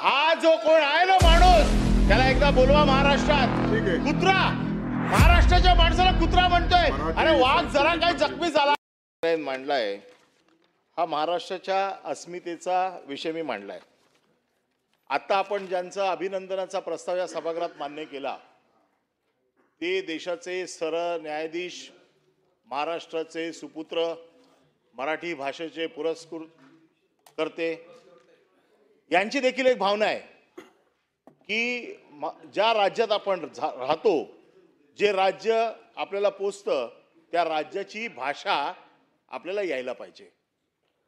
हा जो कोण आहे ना माणूस त्याला एकदा बोलवा महाराष्ट्रात। कुत्रा महाराष्ट्राच्या माणसाला कुत्रा म्हणतोय। अरे वाघ जरा काही जखमी झाला मांडलाय हा महाराष्ट्राच्या अस्मितेचा विषय मी मांडलाय। आता आपण ज्यांचा अभिनंदनाचा प्रस्ताव या सभागृहात मान्य केला ते देशाचे सरन्यायाधीश, महाराष्ट्राचे सुपुत्र, मराठी भाषेचे पुरस्कृत करते यांची देखील एक भावना आहे की ज्या राज्यात आपण राहतो, जे राज्य आपल्याला पोचतं त्या राज्याची भाषा आपल्याला यायला पाहिजे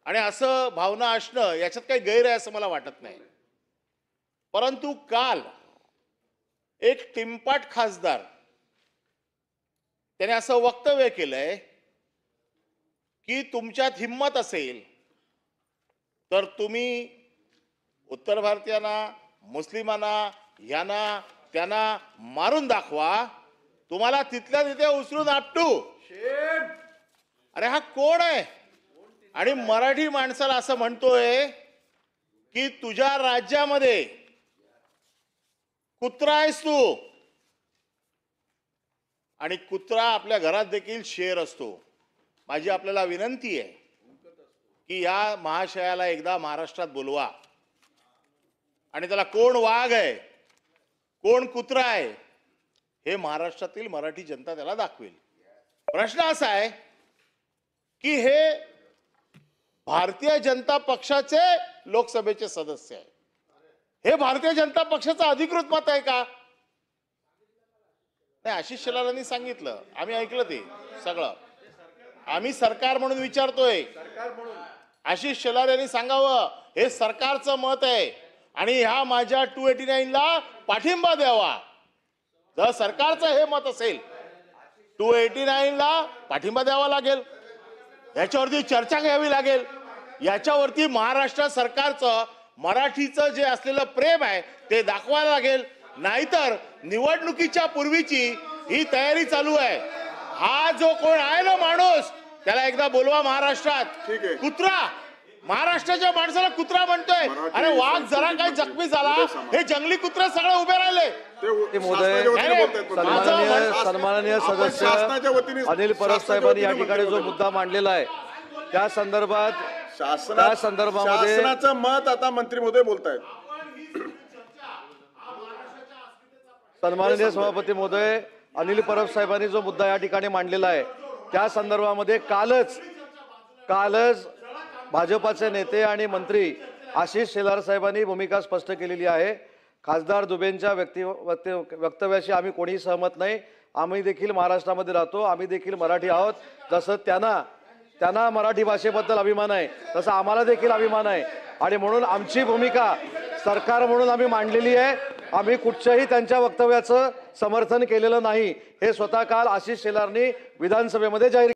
आणि असं भावना असणं याच्यात काही गैर आहे असं मला वाटत नाही। परंतु काल एक टिंपाट खासदार त्याने असं वक्तव्य केलंय की तुमच्यात हिम्मत असेल तर तुम्ही उत्तर भारतीयांना, मुस्लिमांना, यांना त्यांना मारून दाखवा, तुम्हाला तिथल्या तिथे उचलून आपटू। अरे हा कोण आहे? आणि मराठी माणसाला असं म्हणतोय की तुझ्या राज्यामध्ये कुत्रा आहेस तू आणि कुत्रा आपल्या घरात देखील शेर असतो। माझी आपल्याला विनंती आहे की या महाशयाला एकदा महाराष्ट्रात बोलवा आणि त्याला कोण वाघ आहे, कोण कुत्रा आहे हे महाराष्ट्रातील मराठी जनता त्याला दाखवेल। प्रश्न असा आहे की हे भारतीय जनता पक्षाचे लोकसभेचे सदस्य आहे, हे भारतीय जनता पक्षाचं अधिकृत मत आहे का? नाही, आशिष शेलारांनी सांगितलं, आम्ही ऐकलं ते सगळं। आम्ही सरकार म्हणून विचारतोय, आशिष शेलार यांनी सांगावं हे सरकारचं मत आहे आणि ह्या माझ्या 289 ला पाठिंबा द्यावा। जर सरकारचं हे मत असेल 289 ला पाठिंबा द्यावा लागेल, याच्यावरती चर्चा घ्यावी लागेल, याच्यावरती महाराष्ट्र सरकारचं मराठीचं जे असलेलं प्रेम आहे ते दाखवायला लागेल। नाहीतर निवडणुकीच्या पूर्वीची ही तयारी चालू आहे। हा जो कोण आहे ना माणूस त्याला एकदा बोलवा महाराष्ट्रात। कुत्रा महाराष्ट्राच्या माणसाला कुत्रा म्हणतोय। अरे वाघ जरा काही जखमी झाला, हे जंगली कुत्रे सगळे उभे राहिले। सन्माननीय सदस्य अनिल परब साहेबांनी या ठिकाणी जो मुद्दा मांडलेला आहे त्या संदर्भात शासनाचं मत आता मंत्री महोदय बोलतायत। सन्माननीय सभापती महोदय अनिल परब साहेबांनी जो मुद्दा या ठिकाणी मांडलेला आहे त्या संदर्भामध्ये कालच भाजपाचे नेते आणि मंत्री आशिष शेलार साहेबांनी भूमिका स्पष्ट केलेली आहे। खासदार दुबेंच्या वक्तव्याशी आम्ही कोणीही सहमत नाही। आम्ही देखील महाराष्ट्रामध्ये राहतो, आम्ही देखील मराठी आहोत। जसं त्यांना मराठी भाषेबद्दल अभिमान आहे तसं आम्हाला देखील अभिमान आहे आणि म्हणून आमची भूमिका सरकार म्हणून आम्ही मांडलेली आहे। आम्ही कुठच्याही त्यांच्या वक्तव्याचं समर्थन केलेलं नाही, हे स्वतः काल आशिष शेलारनी विधानसभेमध्ये जाहीर